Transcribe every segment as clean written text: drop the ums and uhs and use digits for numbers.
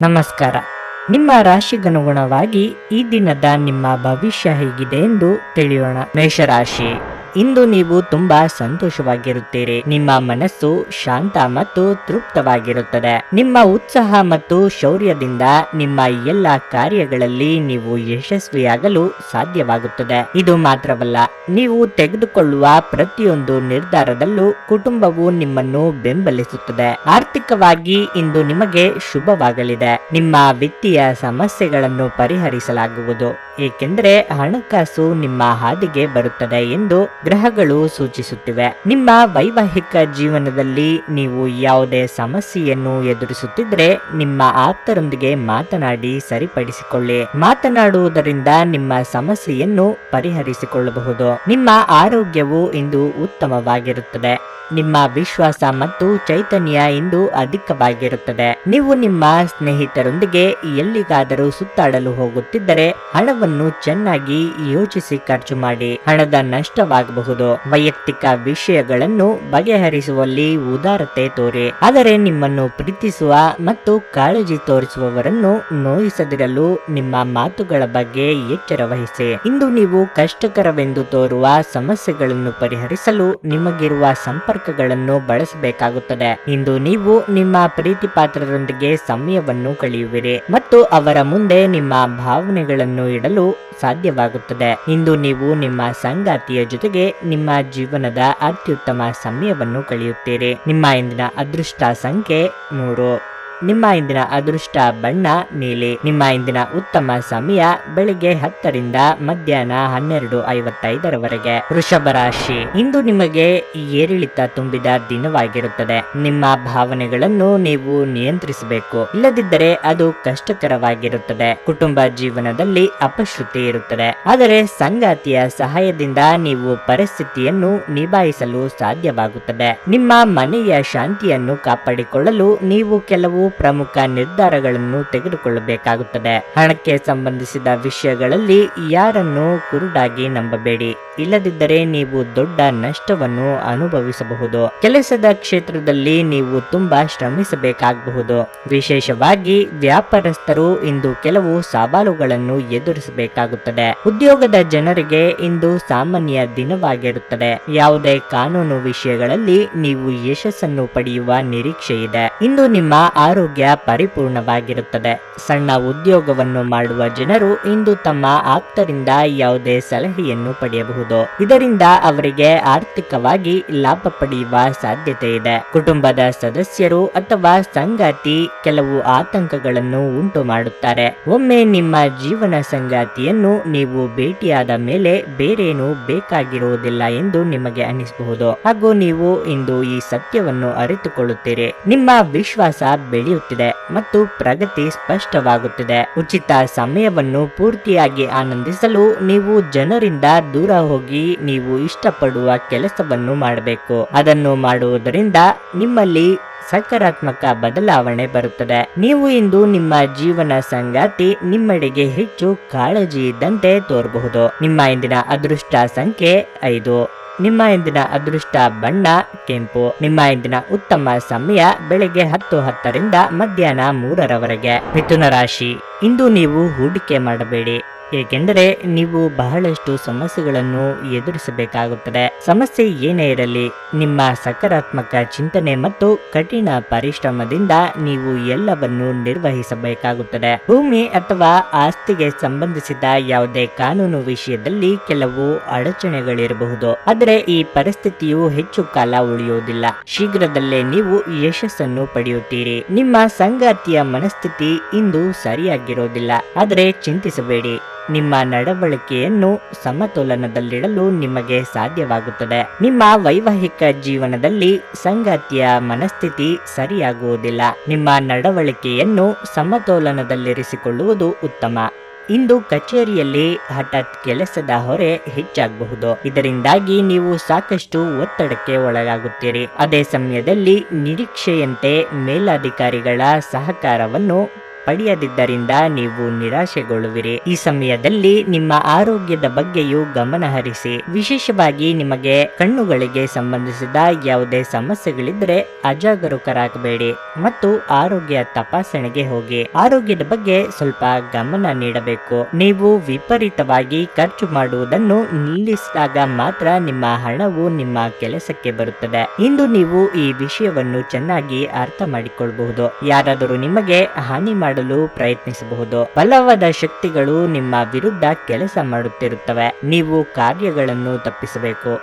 ನಮಸ್ಕಾರ. ನಿಮ್ಮ ರಾಶಿಗನುಗುಣವಾಗಿ ಈ ದಿನದ ನಿಮ್ಮ ಭವಿಷ್ಯ ಹೇಗಿದೆ ಎಂದು ತಿಳಿಯೋಣ. ಮೇಷರಾಶಿ, ಇಂದು ನೀವು ತುಂಬಾ ಸಂತೋಷವಾಗಿರುತ್ತೀರಿ. ನಿಮ್ಮ ಮನಸ್ಸು ಶಾಂತ ಮತ್ತು ತೃಪ್ತವಾಗಿರುತ್ತದೆ. ನಿಮ್ಮ ಉತ್ಸಾಹ ಮತ್ತು ಶೌರ್ಯದಿಂದ ನಿಮ್ಮ ಎಲ್ಲ ಕಾರ್ಯಗಳಲ್ಲಿ ನೀವು ಯಶಸ್ವಿಯಾಗಲು ಸಾಧ್ಯವಾಗುತ್ತದೆ. ಇದು ಮಾತ್ರವಲ್ಲ, ನೀವು ತೆಗೆದುಕೊಳ್ಳುವ ಪ್ರತಿಯೊಂದು ನಿರ್ಧಾರದಲ್ಲೂ ಕುಟುಂಬವು ನಿಮ್ಮನ್ನು ಬೆಂಬಲಿಸುತ್ತದೆ. ಆರ್ಥಿಕವಾಗಿ ಇಂದು ನಿಮಗೆ ಶುಭವಾಗಲಿದೆ. ನಿಮ್ಮ ವಿತ್ತೀಯ ಸಮಸ್ಯೆಗಳನ್ನು ಪರಿಹರಿಸಲಾಗುವುದು, ಏಕೆಂದರೆ ಹಣಕಾಸು ನಿಮ್ಮ ಹಾದಿಗೆ ಬರುತ್ತದೆ ಎಂದು ಗ್ರಹಗಳು ಸೂಚಿಸುತ್ತಿವೆ. ನಿಮ್ಮ ವೈವಾಹಿಕ ಜೀವನದಲ್ಲಿ ನೀವು ಯಾವುದೇ ಸಮಸ್ಯೆಯನ್ನು ಎದುರಿಸುತ್ತಿದ್ದರೆ ನಿಮ್ಮ ಆಪ್ತರೊಂದಿಗೆ ಮಾತನಾಡಿ ಸರಿಪಡಿಸಿಕೊಳ್ಳಿ. ಮಾತನಾಡುವುದರಿಂದ ನಿಮ್ಮ ಸಮಸ್ಯೆಯನ್ನು ಪರಿಹರಿಸಿಕೊಳ್ಳಬಹುದು. ನಿಮ್ಮ ಆರೋಗ್ಯವು ಇಂದು ಉತ್ತಮವಾಗಿರುತ್ತದೆ. ನಿಮ್ಮ ವಿಶ್ವಾಸ ಮತ್ತು ಚೈತನ್ಯ ಇಂದು ಅಧಿಕವಾಗಿರುತ್ತದೆ. ನೀವು ನಿಮ್ಮ ಸ್ನೇಹಿತರೊಂದಿಗೆ ಎಲ್ಲಿಗಾದರೂ ಸುತ್ತಾಡಲು ಹೋಗುತ್ತಿದ್ದರೆ ಹಣವನ್ನು ಚೆನ್ನಾಗಿ ಯೋಚಿಸಿ ಖರ್ಚು ಮಾಡಿ. ಹಣದ ನಷ್ಟವಾಗಬಹುದು. ವೈಯಕ್ತಿಕ ವಿಷಯಗಳನ್ನು ಬಗೆಹರಿಸುವಲ್ಲಿ ಉದಾರತೆ ತೋರಿ, ಆದರೆ ನಿಮ್ಮನ್ನು ಪ್ರೀತಿಸುವ ಮತ್ತು ಕಾಳಜಿ ತೋರಿಸುವವರನ್ನು ನೋಯಿಸದಿರಲು ನಿಮ್ಮ ಮಾತುಗಳ ಬಗ್ಗೆ ಎಚ್ಚರ ವಹಿಸಿ. ಇಂದು ನೀವು ಕಷ್ಟಕರವೆಂದು ತೋರುವ ಸಮಸ್ಯೆಗಳನ್ನು ಪರಿಹರಿಸಲು ನಿಮಗಿರುವ ಸಂಪರ್ಕಗಳನ್ನು ಬಳಸಬೇಕಾಗುತ್ತದೆ. ಇಂದು ನೀವು ನಿಮ್ಮ ಪ್ರೀತಿ ಪಾತ್ರರೊಂದಿಗೆ ಸಮಯವನ್ನು ಕಳೆಯುವಿರಿ ಮತ್ತು ಅವರ ಮುಂದೆ ನಿಮ್ಮ ಭಾವನೆಗಳನ್ನು ಇಡಲು ಸಾಧ್ಯವಾಗುತ್ತದೆ. ಇಂದು ನೀವು ನಿಮ್ಮ ಸಂಗಾತಿಯ ಜೊತೆಗೆ ನಿಮ್ಮ ಜೀವನದ ಅತ್ಯುತ್ತಮ ಸಮಯವನ್ನು ಕಳೆಯುತ್ತೀರಿ. ನಿಮ್ಮ ಇಂದಿನ ಅದೃಷ್ಟ ಸಂಖ್ಯೆ 3. ನಿಮ್ಮ ಇಂದಿನ ಅದೃಷ್ಟ ಬಣ್ಣ ನೀಲಿ. ನಿಮ್ಮ ಇಂದಿನ ಉತ್ತಮ ಸಮಯ ಬೆಳಿಗ್ಗೆ 10 ರಿಂದ ಮಧ್ಯಾಹ್ನ 12:55 ವೃಷಭ ರಾಶಿ, ಇಂದು ನಿಮಗೆ ಏರಿಳಿತ ತುಂಬಿದ ದಿನವಾಗಿರುತ್ತದೆ. ನಿಮ್ಮ ಭಾವನೆಗಳನ್ನು ನೀವು ನಿಯಂತ್ರಿಸಬೇಕು, ಇಲ್ಲದಿದ್ದರೆ ಅದು ಕಷ್ಟಕರವಾಗಿರುತ್ತದೆ. ಕುಟುಂಬ ಜೀವನದಲ್ಲಿ ಅಪಶ್ರುತಿ ಇರುತ್ತದೆ, ಆದರೆ ಸಂಗಾತಿಯ ಸಹಾಯದಿಂದ ನೀವು ಪರಿಸ್ಥಿತಿಯನ್ನು ನಿಭಾಯಿಸಲು ಸಾಧ್ಯವಾಗುತ್ತದೆ. ನಿಮ್ಮ ಮನೆಯ ಶಾಂತಿಯನ್ನು ಕಾಪಾಡಿಕೊಳ್ಳಲು ನೀವು ಕೆಲವು ಪ್ರಮುಖ ನಿರ್ಧಾರಗಳನ್ನು ತೆಗೆದುಕೊಳ್ಳಬೇಕಾಗುತ್ತದೆ. ಹಣಕ್ಕೆ ಸಂಬಂಧಿಸಿದ ವಿಷಯಗಳಲ್ಲಿ ಯಾರನ್ನು ಕುರುಡಾಗಿ ನಂಬಬೇಡಿ, ಇಲ್ಲದಿದ್ದರೆ ನೀವು ದೊಡ್ಡ ನಷ್ಟವನ್ನು ಅನುಭವಿಸಬಹುದು. ಕೆಲಸದ ಕ್ಷೇತ್ರದಲ್ಲಿ ನೀವು ತುಂಬಾ ಶ್ರಮಿಸಬೇಕಾಗಬಹುದು. ವಿಶೇಷವಾಗಿ ವ್ಯಾಪಾರಸ್ಥರು ಇಂದು ಕೆಲವು ಸವಾಲುಗಳನ್ನು ಎದುರಿಸಬೇಕಾಗುತ್ತದೆ. ಉದ್ಯೋಗದ ಜನರಿಗೆ ಇಂದು ಸಾಮಾನ್ಯ ದಿನವಾಗಿರುತ್ತದೆ. ಯಾವುದೇ ಕಾನೂನು ವಿಷಯಗಳಲ್ಲಿ ನೀವು ಯಶಸ್ಸನ್ನು ಪಡೆಯುವ ನಿರೀಕ್ಷೆ ಇದೆ. ಇಂದು ನಿಮ್ಮ ಆರೋಗ್ಯ ಪರಿಪೂರ್ಣವಾಗಿರುತ್ತದೆ. ಸಣ್ಣ ಉದ್ಯೋಗವನ್ನು ಮಾಡುವ ಜನರು ಇಂದು ತಮ್ಮ ಆಪ್ತರಿಂದ ಯಾವುದೇ ಸಲಹೆಯನ್ನು ಪಡೆಯಬಹುದು. ಇದರಿಂದ ಅವರಿಗೆ ಆರ್ಥಿಕವಾಗಿ ಲಾಭ ಪಡೆಯುವ ಸಾಧ್ಯತೆ ಇದೆ. ಕುಟುಂಬದ ಸದಸ್ಯರು ಅಥವಾ ಸಂಗಾತಿ ಕೆಲವು ಆತಂಕಗಳನ್ನು ಉಂಟು ಮಾಡುತ್ತಾರೆ. ಒಮ್ಮೆ ನಿಮ್ಮ ಜೀವನ ಸಂಗಾತಿಯನ್ನು ನೀವು ಭೇಟಿಯಾದ ಮೇಲೆ ಬೇರೇನೂ ಬೇಕಾಗಿರುವುದಿಲ್ಲ ಎಂದು ನಿಮಗೆ ಅನಿಸಬಹುದು, ಹಾಗೂ ನೀವು ಇಂದು ಈ ಸತ್ಯವನ್ನು ಅರಿತುಕೊಳ್ಳುತ್ತೀರಿ. ನಿಮ್ಮ ವಿಶ್ವಾಸ ಬೆಳೆಯುತ್ತಿದೆ ಮತ್ತು ಪ್ರಗತಿ ಸ್ಪಷ್ಟವಾಗುತ್ತಿದೆ. ಉಚಿತ ಸಮಯವನ್ನು ಪೂರ್ತಿಯಾಗಿ ಆನಂದಿಸಲು ನೀವು ಜನರಿಂದ ದೂರ ಹೋಗಿ ನೀವು ಇಷ್ಟಪಡುವ ಕೆಲಸವನ್ನು ಮಾಡಬೇಕು. ಅದನ್ನು ಮಾಡುವುದರಿಂದ ನಿಮ್ಮಲ್ಲಿ ಸಕಾರಾತ್ಮಕ ಬದಲಾವಣೆ ಬರುತ್ತದೆ. ನೀವು ಇಂದು ನಿಮ್ಮ ಜೀವನ ಸಂಗಾತಿ ನಿಮ್ಮೆಡೆಗೆ ಹೆಚ್ಚು ಕಾಳಜಿ ಇದ್ದಂತೆ ತೋರಬಹುದು. ನಿಮ್ಮ ಇಂದಿನ ಅದೃಷ್ಟ ಸಂಖ್ಯೆ 5. ನಿಮ್ಮ ಇಂದಿನ ಅದೃಷ್ಟ ಬಣ್ಣ ಕೆಂಪು. ನಿಮ್ಮ ಇಂದಿನ ಉತ್ತಮ ಸಮಯ ಬೆಳಗ್ಗೆ 10:10 ರಿಂದ ಮಧ್ಯಾಹ್ನ 3:00 ಮಿಥುನ ರಾಶಿ, ಇಂದು ನೀವು ಹೂಡಿಕೆ ಮಾಡಬೇಡಿ, ಏಕೆಂದರೆ ನೀವು ಬಹಳಷ್ಟು ಸಮಸ್ಯೆಗಳನ್ನು ಎದುರಿಸಬೇಕಾಗುತ್ತದೆ. ಸಮಸ್ಯೆ ಏನೇ ಇರಲಿ, ನಿಮ್ಮ ಸಕಾರಾತ್ಮಕ ಚಿಂತನೆ ಮತ್ತು ಕಠಿಣ ಪರಿಶ್ರಮದಿಂದ ನೀವು ಎಲ್ಲವನ್ನು ನಿರ್ವಹಿಸಬೇಕಾಗುತ್ತದೆ. ಭೂಮಿ ಅಥವಾ ಆಸ್ತಿಗೆ ಸಂಬಂಧಿಸಿದ ಯಾವುದೇ ಕಾನೂನು ವಿಷಯದಲ್ಲಿ ಕೆಲವು ಅಡಚಣೆಗಳಿರಬಹುದು, ಆದರೆ ಈ ಪರಿಸ್ಥಿತಿಯು ಹೆಚ್ಚು ಕಾಲ ಉಳಿಯುವುದಿಲ್ಲ. ಶೀಘ್ರದಲ್ಲೇ ನೀವು ಯಶಸ್ಸನ್ನು ಪಡೆಯುತ್ತೀರಿ. ನಿಮ್ಮ ಸಂಗಾತಿಯ ಮನಸ್ಥಿತಿ ಇಂದು ಸರಿಯಾಗಿರೋದಿಲ್ಲ, ಆದರೆ ಚಿಂತಿಸಬೇಡಿ. ನಿಮ್ಮ ನಡವಳಿಕೆಯನ್ನು ಸಮತೋಲನದಲ್ಲಿಡಲು ನಿಮಗೆ ಸಾಧ್ಯವಾಗುತ್ತದೆ. ನಿಮ್ಮ ವೈವಾಹಿಕ ಜೀವನದಲ್ಲಿ ಸಂಗಾತಿಯ ಮನಸ್ಥಿತಿ ಸರಿಯಾಗುವುದಿಲ್ಲ. ನಿಮ್ಮ ನಡವಳಿಕೆಯನ್ನು ಸಮತೋಲನದಲ್ಲಿರಿಸಿಕೊಳ್ಳುವುದು ಉತ್ತಮ. ಇಂದು ಕಚೇರಿಯಲ್ಲಿ ಹಠಾತ್ ಕೆಲಸದ ಹೊರೆ ಹೆಚ್ಚಾಗಬಹುದು. ಇದರಿಂದಾಗಿ ನೀವು ಸಾಕಷ್ಟು ಒತ್ತಡಕ್ಕೆ ಒಳಗಾಗುತ್ತೀರಿ. ಅದೇ ಸಮಯದಲ್ಲಿ ನಿರೀಕ್ಷೆಯಂತೆ ಮೇಲಧಿಕಾರಿಗಳ ಸಹಕಾರವನ್ನು ಪಡೆಯದಿದ್ದರಿಂದ ನೀವು ನಿರಾಶೆಗೊಳ್ಳುವಿರಿ. ಈ ಸಮಯದಲ್ಲಿ ನಿಮ್ಮ ಆರೋಗ್ಯದ ಬಗ್ಗೆಯೂ ಗಮನ ಹರಿಸಿ. ವಿಶೇಷವಾಗಿ ನಿಮಗೆ ಕಣ್ಣುಗಳಿಗೆ ಸಂಬಂಧಿಸಿದ ಯಾವುದೇ ಸಮಸ್ಯೆಗಳಿದ್ರೆ ಅಜಾಗರೂಕರಾಗಬೇಡಿ ಮತ್ತು ಆರೋಗ್ಯ ತಪಾಸಣೆಗೆ ಹೋಗಿ. ಆರೋಗ್ಯದ ಬಗ್ಗೆ ಸ್ವಲ್ಪ ಗಮನ ನೀಡಬೇಕು. ನೀವು ವಿಪರೀತವಾಗಿ ಖರ್ಚು ಮಾಡುವುದನ್ನು ನಿಲ್ಲಿಸಿದಾಗ ಮಾತ್ರ ನಿಮ್ಮ ಹಣವು ನಿಮ್ಮ ಕೆಲಸಕ್ಕೆ ಬರುತ್ತದೆ. ಇಂದು ನೀವು ಈ ವಿಷಯವನ್ನು ಚೆನ್ನಾಗಿ ಅರ್ಥ ಮಾಡಿಕೊಳ್ಳಬಹುದು. ಯಾರಾದರೂ ನಿಮಗೆ ಹಾನಿ ಮಾಡಲು ಪ್ರಯತ್ನಿಸಬಹುದು. ಬಲವಾದ ಶಕ್ತಿಗಳು ನಿಮ್ಮ ವಿರುದ್ಧ ಕೆಲಸ ಮಾಡುತ್ತಿರುತ್ತವೆ. ನೀವು ಕಾರ್ಯಗಳನ್ನು ತಪ್ಪಿಸಬೇಕು.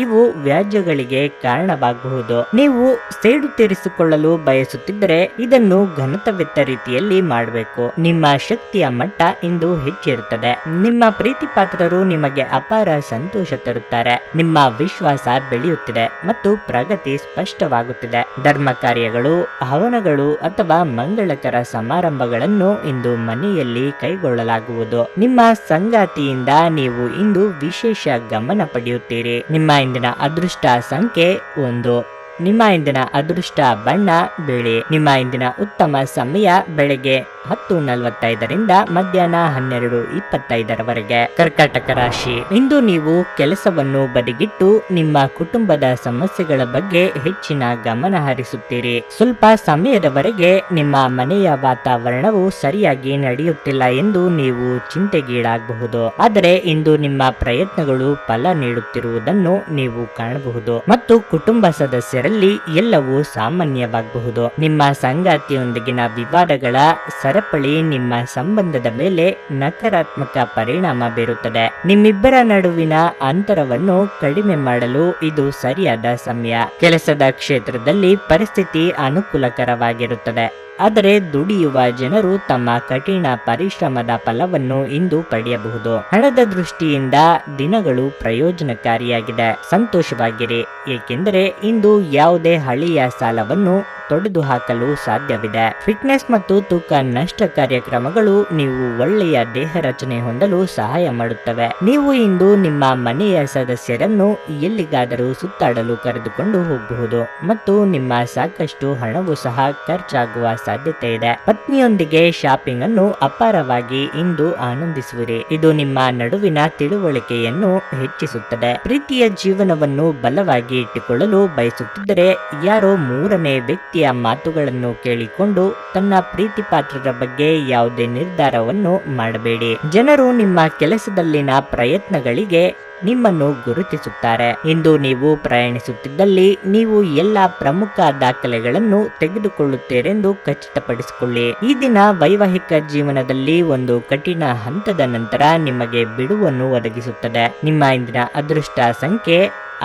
ಇವು ವ್ಯಾಜ್ಯಗಳಿಗೆ ಕಾರಣವಾಗಬಹುದು. ನೀವು ಸೇಡು ತೀರಿಸಿಕೊಳ್ಳಲು ಬಯಸುತ್ತಿದ್ದರೆ ಇದನ್ನು ಘನತವೆತ್ತ ರೀತಿಯಲ್ಲಿ ಮಾಡಬೇಕು. ನಿಮ್ಮ ಶಕ್ತಿಯ ಮಟ್ಟ ಇಂದು ಹೆಚ್ಚಿರುತ್ತದೆ. ನಿಮ್ಮ ಪ್ರೀತಿ ಪಾತ್ರರು ನಿಮಗೆ ಅಪಾರ ಸಂತೋಷ ತರುತ್ತಾರೆ. ನಿಮ್ಮ ವಿಶ್ವಾಸ ಬೆಳೆಯುತ್ತಿದೆ ಮತ್ತು ಪ್ರಗತಿ ಸ್ಪಷ್ಟವಾಗುತ್ತಿದೆ. ಧರ್ಮ ಕಾರ್ಯಗಳು, ಹವನಗಳು ಅಥವಾ ಮಂಗಳಕರ ಸಮಾರಂಭಗಳನ್ನು ಇಂದು ಮನೆಯಲ್ಲಿ ಕೈಗೊಳ್ಳಲಾಗುವುದು. ನಿಮ್ಮ ಸಂಗಾತಿಯಿಂದ ನೀವು ಇಂದು ವಿಶೇಷ ಗಮನ ಪಡೆಯುತ್ತೀರಿ. ನಿಮ್ಮ ಇಂದಿನ ಅದೃಷ್ಟ ಸಂಖ್ಯೆ 1. ನಿಮ್ಮ ಇಂದಿನ ಅದೃಷ್ಟ ಬಣ್ಣ ಬಿಳಿ. ನಿಮ್ಮ ಇಂದಿನ ಉತ್ತಮ ಸಮಯ ಬೆಳಗ್ಗೆ 10:45ರಿಂದ ಮಧ್ಯಾಹ್ನ 12:25ರವರೆಗೆ. ಕರ್ಕಾಟಕ ರಾಶಿ. ಇಂದು ನೀವು ಕೆಲಸವನ್ನು ಬದಿಗಿಟ್ಟು ನಿಮ್ಮ ಕುಟುಂಬದ ಸಮಸ್ಯೆಗಳ ಬಗ್ಗೆ ಹೆಚ್ಚಿನ ಗಮನ ಹರಿಸುತ್ತೀರಿ. ಸ್ವಲ್ಪ ಸಮಯದವರೆಗೆ ನಿಮ್ಮ ಮನೆಯ ವಾತಾವರಣವು ಸರಿಯಾಗಿ ನಡೆಯುತ್ತಿಲ್ಲ ಎಂದು ನೀವು ಚಿಂತೆಗೀಡಾಗಬಹುದು. ಆದರೆ ಇಂದು ನಿಮ್ಮ ಪ್ರಯತ್ನಗಳು ಫಲ ನೀಡುತ್ತಿರುವುದನ್ನು ನೀವು ಕಾಣಬಹುದು ಮತ್ತು ಕುಟುಂಬ ಸದಸ್ಯರಲ್ಲಿ ಎಲ್ಲವೂ ಸಾಮಾನ್ಯವಾಗಬಹುದು. ನಿಮ್ಮ ಸಂಗಾತಿಯೊಂದಿಗಿನ ವಿವಾದಗಳ ಸರಪಳಿ ನಿಮ್ಮ ಸಂಬಂಧದ ಮೇಲೆ ನಕಾರಾತ್ಮಕ ಪರಿಣಾಮ ಬೀರುತ್ತದೆ. ನಿಮ್ಮಿಬ್ಬರ ನಡುವಿನ ಅಂತರವನ್ನು ಕಡಿಮೆ ಮಾಡಲು ಇದು ಸರಿಯಾದ ಸಮಯ. ಕೆಲಸದ ಕ್ಷೇತ್ರದಲ್ಲಿ ಪರಿಸ್ಥಿತಿ ಅನುಕೂಲಕರವಾಗಿರುತ್ತದೆ. ಆದರೆ ದುಡಿಯುವ ಜನರು ತಮ್ಮ ಕಠಿಣ ಪರಿಶ್ರಮದ ಫಲವನ್ನು ಇಂದು ಪಡೆಯಬಹುದು. ಹಣದ ದೃಷ್ಟಿಯಿಂದ ದಿನಗಳು ಪ್ರಯೋಜನಕಾರಿಯಾಗಿದೆ. ಸಂತೋಷವಾಗಿರಿ, ಏಕೆಂದರೆ ಇಂದು ಯಾವುದೇ ಹಳೆಯ ಸಾಲವನ್ನು ತೊಡೆದು ಹಾಕಲು ಸಾಧ್ಯವಿದೆ. ಫಿಟ್ನೆಸ್ ಮತ್ತು ತೂಕ ನಷ್ಟ ಕಾರ್ಯಕ್ರಮಗಳು ನೀವು ಒಳ್ಳೆಯ ದೇಹ ರಚನೆ ಹೊಂದಲು ಸಹಾಯ ಮಾಡುತ್ತವೆ. ನೀವು ಇಂದು ನಿಮ್ಮ ಮನೆಯ ಸದಸ್ಯರನ್ನು ಎಲ್ಲಿಗಾದರೂ ಸುತ್ತಾಡಲು ಕರೆದುಕೊಂಡು ಹೋಗಬಹುದು ಮತ್ತು ನಿಮ್ಮ ಸಾಕಷ್ಟು ಹಣವು ಸಹ ಖರ್ಚಾಗುವ ಸಾಧ್ಯತೆ ಇದೆ. ಪತ್ನಿಯೊಂದಿಗೆ ಶಾಪಿಂಗ್ ಅನ್ನು ಅಪಾರವಾಗಿ ಇಂದು ಆನಂದಿಸುವಿರಿ. ಇದು ನಿಮ್ಮ ನಡುವಿನ ತಿಳುವಳಿಕೆಯನ್ನು ಹೆಚ್ಚಿಸುತ್ತದೆ. ಪ್ರೀತಿಯ ಜೀವನವನ್ನು ಬಲವಾಗಿ ಇಟ್ಟುಕೊಳ್ಳಲು ಬಯಸುತ್ತಿದ್ದರೆ ಯಾರೋ ಮೂರನೇ ವ್ಯಕ್ತಿಯ ಮಾತುಗಳನ್ನು ಕೇಳಿಕೊಂಡು ತನ್ನ ಪ್ರೀತಿ ಪಾತ್ರರ ಬಗ್ಗೆ ಯಾವುದೇ ನಿರ್ಧಾರವನ್ನು ಮಾಡಬೇಡಿ. ಜನರು ನಿಮ್ಮ ಕೆಲಸದಲ್ಲಿನ ಪ್ರಯತ್ನಗಳಿಗೆ ನಿಮ್ಮನ್ನು ಗುರುತಿಸುತ್ತಾರೆ. ಇಂದು ನೀವು ಪ್ರಯಾಣಿಸುತ್ತಿದ್ದಲ್ಲಿ ನೀವು ಎಲ್ಲಾ ಪ್ರಮುಖ ದಾಖಲೆಗಳನ್ನು ತೆಗೆದುಕೊಳ್ಳುತ್ತೀರೆಂದು ಖಚಿತಪಡಿಸಿಕೊಳ್ಳಿ. ಈ ದಿನ ವೈವಾಹಿಕ ಜೀವನದಲ್ಲಿ ಒಂದು ಕಠಿಣ ಹಂತದ ನಂತರ ನಿಮಗೆ ಬಿಡುವನ್ನು ಒದಗಿಸುತ್ತದೆ. ನಿಮ್ಮ ಇಂದಿನ ಅದೃಷ್ಟ ಸಂಖ್ಯೆ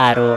6.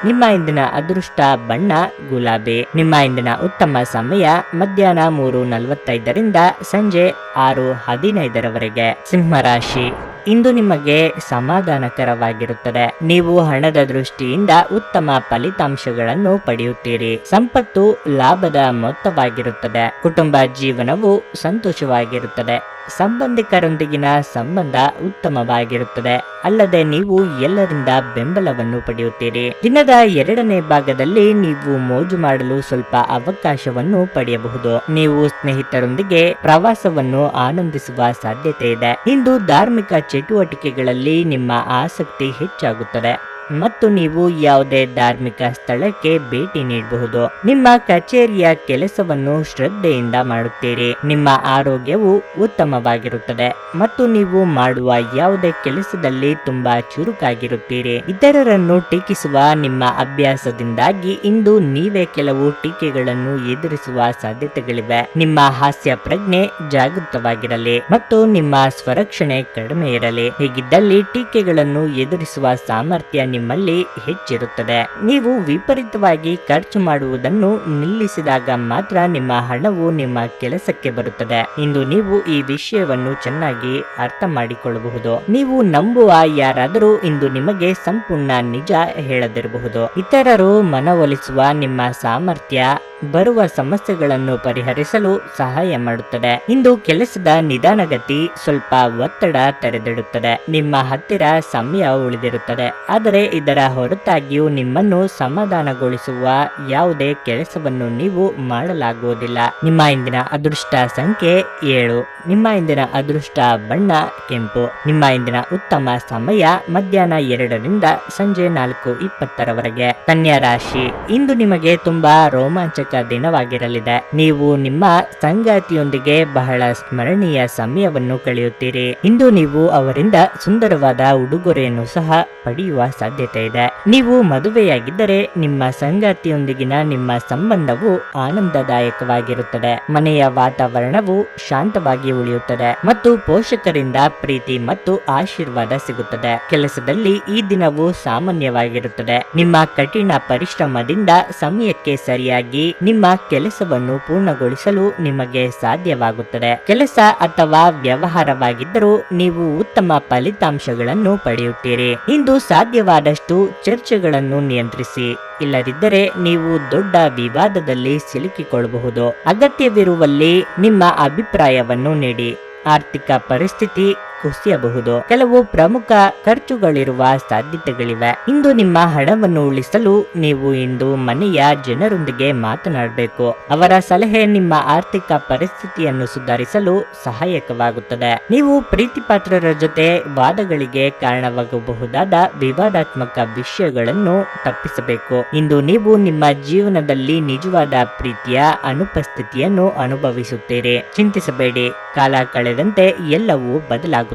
ನಿಮ್ಮ ಇಂದಿನ ಅದೃಷ್ಟ ಬಣ್ಣ ಗುಲಾಬಿ. ನಿಮ್ಮ ಇಂದಿನ ಉತ್ತಮ ಸಮಯ ಮಧ್ಯಾಹ್ನ 3:45ರಿಂದ ಸಂಜೆ 6:15ರವರೆಗೆ. ಸಿಂಹರಾಶಿ. ಇಂದು ನಿಮಗೆ ಸಮಾಧಾನಕರವಾಗಿರುತ್ತದೆ. ನೀವು ಹಣದ ದೃಷ್ಟಿಯಿಂದ ಉತ್ತಮ ಫಲಿತಾಂಶಗಳನ್ನು ಪಡೆಯುತ್ತೀರಿ. ಸಂಪತ್ತು ಲಾಭದ ಮೊತ್ತವಾಗಿರುತ್ತದೆ. ಕುಟುಂಬ ಜೀವನವು ಸಂತೋಷವಾಗಿರುತ್ತದೆ. ಸಂಬಂಧಿಕರೊಂದಿಗಿನ ಸಂಬಂಧ ಉತ್ತಮವಾಗಿರುತ್ತದೆ. ಅಲ್ಲದೆ ನೀವು ಎಲ್ಲರಿಂದ ಬೆಂಬಲವನ್ನು ಪಡೆಯುತ್ತೀರಿ. ದಿನದ 2ನೇ ಭಾಗದಲ್ಲಿ ನೀವು ಮೋಜು ಮಾಡಲು ಸ್ವಲ್ಪ ಅವಕಾಶವನ್ನು ಪಡೆಯಬಹುದು. ನೀವು ಸ್ನೇಹಿತರೊಂದಿಗೆ ಪ್ರವಾಸವನ್ನು ಆನಂದಿಸುವ ಸಾಧ್ಯತೆ ಇದೆ. ಇಂದು ಧಾರ್ಮಿಕ ಚಟುವಟಿಕೆಗಳಲ್ಲಿ ನಿಮ್ಮ ಆಸಕ್ತಿ ಹೆಚ್ಚಾಗುತ್ತದೆ ಮತ್ತು ನೀವು ಯಾವುದೇ ಧಾರ್ಮಿಕ ಸ್ಥಳಕ್ಕೆ ಭೇಟಿ ನೀಡಬಹುದು. ನಿಮ್ಮ ಕಚೇರಿಯ ಕೆಲಸವನ್ನು ಶ್ರದ್ಧೆಯಿಂದ ಮಾಡುತ್ತೀರಿ. ನಿಮ್ಮ ಆರೋಗ್ಯವು ಉತ್ತಮವಾಗಿರುತ್ತದೆ ಮತ್ತು ನೀವು ಮಾಡುವ ಯಾವುದೇ ಕೆಲಸದಲ್ಲಿ ತುಂಬಾ ಚುರುಕಾಗಿರುತ್ತೀರಿ. ಇತರರನ್ನು ಟೀಕಿಸುವ ನಿಮ್ಮ ಅಭ್ಯಾಸದಿಂದಾಗಿ ಇಂದು ನೀವೇ ಕೆಲವು ಟೀಕೆಗಳನ್ನು ಎದುರಿಸುವ ಸಾಧ್ಯತೆಗಳಿವೆ. ನಿಮ್ಮ ಹಾಸ್ಯ ಪ್ರಜ್ಞೆ ಜಾಗೃತವಾಗಿರಲಿ ಮತ್ತು ನಿಮ್ಮ ಸ್ವರಕ್ಷಣೆ ಕಡಿಮೆ ಇರಲಿ. ಹೀಗಿದ್ದಲ್ಲಿ ಟೀಕೆಗಳನ್ನು ಎದುರಿಸುವ ಸಾಮರ್ಥ್ಯ ನಿಮ್ಮಲ್ಲಿ ಹೆಚ್ಚಿರುತ್ತದೆ. ನೀವು ವಿಪರೀತವಾಗಿ ಖರ್ಚು ಮಾಡುವುದನ್ನು ನಿಲ್ಲಿಸಿದಾಗ ಮಾತ್ರ ನಿಮ್ಮ ಹಣವು ನಿಮ್ಮ ಕೆಲಸಕ್ಕೆ ಬರುತ್ತದೆ. ಇಂದು ನೀವು ಈ ವಿಷಯವನ್ನು ಚೆನ್ನಾಗಿ ಅರ್ಥ ಮಾಡಿಕೊಳ್ಳಬಹುದು. ನೀವು ನಂಬುವ ಯಾರಾದರೂ ಇಂದು ನಿಮಗೆ ಸಂಪೂರ್ಣ ನಿಜ ಹೇಳದಿರಬಹುದು. ಇತರರು ಮನವೊಲಿಸುವ ನಿಮ್ಮ ಸಾಮರ್ಥ್ಯ ಬರುವ ಸಮಸ್ಯೆಗಳನ್ನು ಪರಿಹರಿಸಲು ಸಹಾಯ ಮಾಡುತ್ತದೆ. ಇಂದು ಕೆಲಸದ ನಿಧಾನಗತಿ ಸ್ವಲ್ಪ ಒತ್ತಡ ತೆರೆದಿಡುತ್ತದೆ. ನಿಮ್ಮ ಹತ್ತಿರ ಸಮಯ ಉಳಿದಿರುತ್ತದೆ, ಆದರೆ ಇದರ ಹೊರತಾಗಿಯೂ ನಿಮ್ಮನ್ನು ಸಮಾಧಾನಗೊಳಿಸುವ ಯಾವುದೇ ಕೆಲಸವನ್ನು ನೀವು ಮಾಡಲಾಗುವುದಿಲ್ಲ. ನಿಮ್ಮ ಇಂದಿನ ಅದೃಷ್ಟ ಸಂಖ್ಯೆ 7. ನಿಮ್ಮ ಇಂದಿನ ಅದೃಷ್ಟ ಬಣ್ಣ ಕೆಂಪು. ನಿಮ್ಮ ಇಂದಿನ ಉತ್ತಮ ಸಮಯ ಮಧ್ಯಾಹ್ನ 2ರಿಂದ ಸಂಜೆ 4:20 ಕನ್ಯಾ ರಾಶಿ, ಇಂದು ನಿಮಗೆ ತುಂಬಾ ರೋಮಾಂಚಕ ದಿನವಾಗಿರಲಿದೆ. ನೀವು ನಿಮ್ಮ ಸಂಗಾತಿಯೊಂದಿಗೆ ಬಹಳ ಸ್ಮರಣೀಯ ಸಮಯವನ್ನು ಕಳೆಯುತ್ತೀರಿ. ಇಂದು ನೀವು ಅವರಿಂದ ಸುಂದರವಾದ ಉಡುಗೊರೆಯನ್ನು ಸಹ ಪಡೆಯುವ ಸಾಧ್ಯತೆ ಇದೆ. ನೀವು ಮದುವೆಯಾಗಿದ್ದರೆ ನಿಮ್ಮ ಸಂಗಾತಿಯೊಂದಿಗಿನ ನಿಮ್ಮ ಸಂಬಂಧವು ಆನಂದದಾಯಕವಾಗಿರುತ್ತದೆ. ಮನೆಯ ವಾತಾವರಣವು ಶಾಂತವಾಗಿ ಉಳಿಯುತ್ತದೆ ಮತ್ತು ಪೋಷಕರಿಂದ ಪ್ರೀತಿ ಮತ್ತು ಆಶೀರ್ವಾದ ಸಿಗುತ್ತದೆ. ಕೆಲಸದಲ್ಲಿ ಈ ದಿನವು ಸಾಮಾನ್ಯವಾಗಿರುತ್ತದೆ. ನಿಮ್ಮ ಕಠಿಣ ಪರಿಶ್ರಮದಿಂದ ಸಮಯಕ್ಕೆ ಸರಿಯಾಗಿ ನಿಮ್ಮ ಕೆಲಸವನ್ನು ಪೂರ್ಣಗೊಳಿಸಲು ನಿಮಗೆ ಸಾಧ್ಯವಾಗುತ್ತದೆ. ಕೆಲಸ ಅಥವಾ ವ್ಯವಹಾರವಾಗಿದ್ದರೂ ನೀವು ಉತ್ತಮ ಫಲಿತಾಂಶಗಳನ್ನು ಪಡೆಯುತ್ತೀರಿ. ಇಂದು ಸಾಧ್ಯವಾದಷ್ಟು ಚರ್ಚೆಗಳನ್ನು ನಿಯಂತ್ರಿಸಿ, ಇಲ್ಲದಿದ್ದರೆ ನೀವು ದೊಡ್ಡ ವಿವಾದದಲ್ಲಿ ಸಿಲುಕಿಕೊಳ್ಳಬಹುದು. ಅಗತ್ಯವಿರುವಲ್ಲಿ ನಿಮ್ಮ ಅಭಿಪ್ರಾಯವನ್ನು ನೀಡಿ. ಆರ್ಥಿಕ ಪರಿಸ್ಥಿತಿ ಕುಸಿಯಬಹುದು. ಕೆಲವು ಪ್ರಮುಖ ಖರ್ಚುಗಳಿರುವ ಸಾಧ್ಯತೆಗಳಿವೆ. ಇಂದು ನಿಮ್ಮ ಹಣವನ್ನು ಉಳಿಸಲು ನೀವು ಇಂದು ಮನೆಯ ಜನರೊಂದಿಗೆ ಮಾತನಾಡಬೇಕು. ಅವರ ಸಲಹೆ ನಿಮ್ಮ ಆರ್ಥಿಕ ಪರಿಸ್ಥಿತಿಯನ್ನು ಸುಧಾರಿಸಲು ಸಹಾಯಕವಾಗುತ್ತದೆ. ನೀವು ಪ್ರೀತಿಪಾತ್ರರ ಜೊತೆ ವಾದಗಳಿಗೆ ಕಾರಣವಾಗಬಹುದಾದ ವಿವಾದಾತ್ಮಕ ವಿಷಯಗಳನ್ನು ತಪ್ಪಿಸಬೇಕು. ಇಂದು ನೀವು ನಿಮ್ಮ ಜೀವನದಲ್ಲಿ ನಿಜವಾದ ಪ್ರೀತಿಯ ಅನುಪಸ್ಥಿತಿಯನ್ನು ಅನುಭವಿಸುತ್ತೀರಿ. ಚಿಂತಿಸಬೇಡಿ, ಕಾಲ ಕಳೆದಂತೆ ಎಲ್ಲವೂ ಬದಲಾಗುತ್ತದೆ.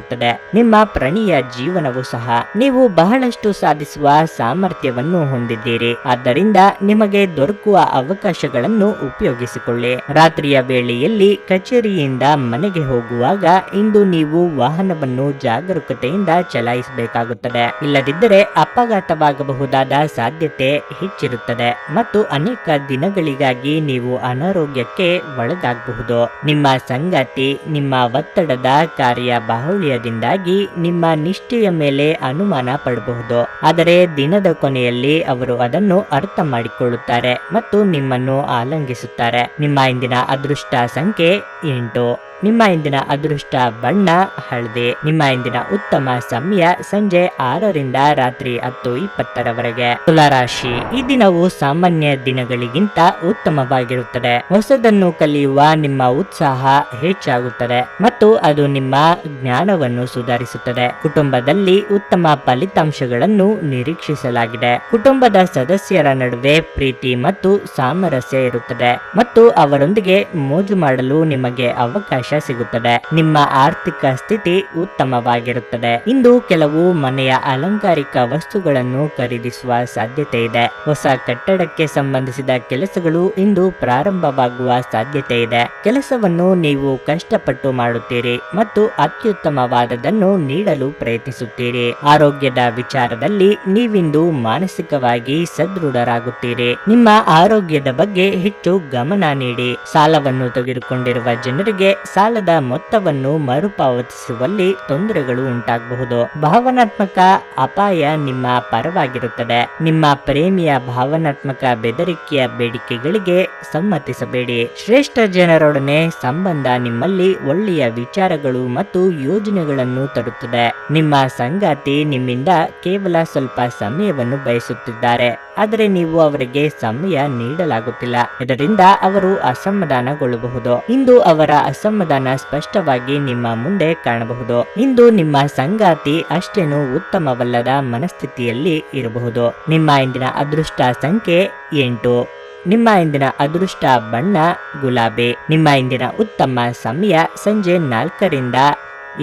ನಿಮ್ಮ ಪ್ರಣೀಯ ಜೀವನವೂ ಸಹ. ನೀವು ಬಹಳಷ್ಟು ಸಾಧಿಸುವ ಸಾಮರ್ಥ್ಯವನ್ನು ಹೊಂದಿದ್ದೀರಿ, ಆದ್ದರಿಂದ ನಿಮಗೆ ದೊರಕುವ ಅವಕಾಶಗಳನ್ನು ಉಪಯೋಗಿಸಿಕೊಳ್ಳಿ. ರಾತ್ರಿಯ ವೇಳೆಯಲ್ಲಿ ಕಚೇರಿಯಿಂದ ಮನೆಗೆ ಹೋಗುವಾಗ ಇಂದು ನೀವು ವಾಹನವನ್ನು ಜಾಗರೂಕತೆಯಿಂದ ಚಲಾಯಿಸಬೇಕಾಗುತ್ತದೆ. ಇಲ್ಲದಿದ್ದರೆ ಅಪಘಾತವಾಗಬಹುದಾದ ಸಾಧ್ಯತೆ ಹೆಚ್ಚಿರುತ್ತದೆ ಮತ್ತು ಅನೇಕ ದಿನಗಳಿಗಾಗಿ ನೀವು ಅನಾರೋಗ್ಯಕ್ಕೆ ಒಳಗಾಗಬಹುದು. ನಿಮ್ಮ ಸಂಗಾತಿ ನಿಮ್ಮ ಒತ್ತಡದ ಕಾರ್ಯಬಾಹುಳ್ಯದಿಂದಾಗಿ ನಿಮ್ಮ ನಿಷ್ಠೆಯ ಮೇಲೆ ಅನುಮಾನ ಪಡಬಹುದು, ಆದರೆ ದಿನದ ಕೊನೆಯಲ್ಲಿ ಅವರು ಅದನ್ನು ಅರ್ಥ ಮಾಡಿಕೊಳ್ಳುತ್ತಾರೆ ಮತ್ತು ನಿಮ್ಮನ್ನು ಆಲಂಗಿಸುತ್ತಾರೆ. ನಿಮ್ಮ ಇಂದಿನ ಅದೃಷ್ಟ ಸಂಖ್ಯೆ 8. ನಿಮ್ಮ ಇಂದಿನ ಅದೃಷ್ಟ ಬಣ್ಣ ಹಳದಿ. ನಿಮ್ಮ ಇಂದಿನ ಉತ್ತಮ ಸಮಯ ಸಂಜೆ 6ರಿಂದ ರಾತ್ರಿ 10:20 ತುಲಾರಾಶಿ, ಈ ದಿನವು ಸಾಮಾನ್ಯ ದಿನಗಳಿಗಿಂತ ಉತ್ತಮವಾಗಿರುತ್ತದೆ. ಹೊಸದನ್ನು ಕಲಿಯುವ ನಿಮ್ಮ ಉತ್ಸಾಹ ಹೆಚ್ಚಾಗುತ್ತದೆ ಮತ್ತು ಅದು ನಿಮ್ಮ ಜ್ಞಾನವನ್ನು ಸುಧಾರಿಸುತ್ತದೆ. ಕುಟುಂಬದಲ್ಲಿ ಉತ್ತಮ ಫಲಿತಾಂಶಗಳನ್ನು ನಿರೀಕ್ಷಿಸಲಾಗಿದೆ. ಕುಟುಂಬದ ಸದಸ್ಯರ ನಡುವೆ ಪ್ರೀತಿ ಮತ್ತು ಸಾಮರಸ್ಯ ಇರುತ್ತದೆ ಮತ್ತು ಅವರೊಂದಿಗೆ ಮೋಜು ಮಾಡಲು ನಿಮಗೆ ಅವಕಾಶ ಸಿಗುತ್ತದೆ. ನಿಮ್ಮ ಆರ್ಥಿಕ ಸ್ಥಿತಿ ಉತ್ತಮವಾಗಿರುತ್ತದೆ. ಇಂದು ಕೆಲವು ಮನೆಯ ಅಲಂಕಾರಿಕ ವಸ್ತುಗಳನ್ನು ಖರೀದಿಸುವ ಸಾಧ್ಯತೆ ಇದೆ. ಹೊಸ ಕಟ್ಟಡಕ್ಕೆ ಸಂಬಂಧಿಸಿದ ಕೆಲಸಗಳು ಇಂದು ಪ್ರಾರಂಭವಾಗುವ ಸಾಧ್ಯತೆ ಇದೆ. ಕೆಲಸವನ್ನು ನೀವು ಕಷ್ಟಪಟ್ಟು ಮಾಡುತ್ತೀರಿ ಮತ್ತು ಅತ್ಯುತ್ತಮವಾದದನ್ನು ನೀಡಲು ಪ್ರಯತ್ನಿಸುತ್ತೀರಿ. ಆರೋಗ್ಯದ ವಿಚಾರದಲ್ಲಿ ನೀವಿಂದು ಮಾನಸಿಕವಾಗಿ ಸದೃಢರಾಗುತ್ತೀರಿ. ನಿಮ್ಮ ಆರೋಗ್ಯದ ಬಗ್ಗೆ ಹೆಚ್ಚು ಗಮನ ನೀಡಿ. ಸಾಲವನ್ನು ತೆಗೆದುಕೊಂಡಿರುವ ಜನರಿಗೆ ಸಾಲದ ಮೊತ್ತವನ್ನು ಮರುಪಾವತಿಸುವಲ್ಲಿ ತೊಂದರೆಗಳು ಉಂಟಾಗಬಹುದು. ಭಾವನಾತ್ಮಕ ಅಪಾಯ ನಿಮ್ಮ ಪರವಾಗಿರುತ್ತದೆ. ನಿಮ್ಮ ಪ್ರೇಮಿಯ ಭಾವನಾತ್ಮಕ ಬೆದರಿಕೆಯ ಬೇಡಿಕೆಗಳಿಗೆ ಸಮ್ಮತಿಸಬೇಡಿ. ಶ್ರೇಷ್ಠ ಜನರೊಡನೆ ಸಂಬಂಧ ನಿಮ್ಮಲ್ಲಿ ಒಳ್ಳೆಯ ವಿಚಾರಗಳು ಮತ್ತು ಯೋಜನೆಗಳನ್ನು ತರುತ್ತದೆ. ನಿಮ್ಮ ಸಂಗಾತಿ ನಿಮ್ಮಿಂದ ಕೇವಲ ಸ್ವಲ್ಪ ಸಮಯವನ್ನು ಬಯಸುತ್ತಿದ್ದಾರೆ, ಆದರೆ ನೀವು ಅವರಿಗೆ ಸಮಯ ನೀಡಲಾಗುತ್ತಿಲ್ಲ. ಇದರಿಂದ ಅವರು ಅಸಮಾಧಾನಗೊಳ್ಳಬಹುದು. ಇಂದು ಅವರ ಅಸಮಾಧಾನ ಸ್ಪಷ್ಟವಾಗಿ ನಿಮ್ಮ ಮುಂದೆ ಕಾಣಬಹುದು. ಇಂದು ನಿಮ್ಮ ಸಂಗಾತಿ ಅಷ್ಟೇನು ಉತ್ತಮವಲ್ಲದ ಮನಸ್ಥಿತಿಯಲ್ಲಿ ಇರಬಹುದು. ನಿಮ್ಮ ಇಂದಿನ ಅದೃಷ್ಟ ಸಂಖ್ಯೆ 8. ನಿಮ್ಮ ಇಂದಿನ ಅದೃಷ್ಟ ಬಣ್ಣ ಗುಲಾಬಿ. ನಿಮ್ಮ ಇಂದಿನ ಉತ್ತಮ ಸಮಯ ಸಂಜೆ 4ರಿಂದ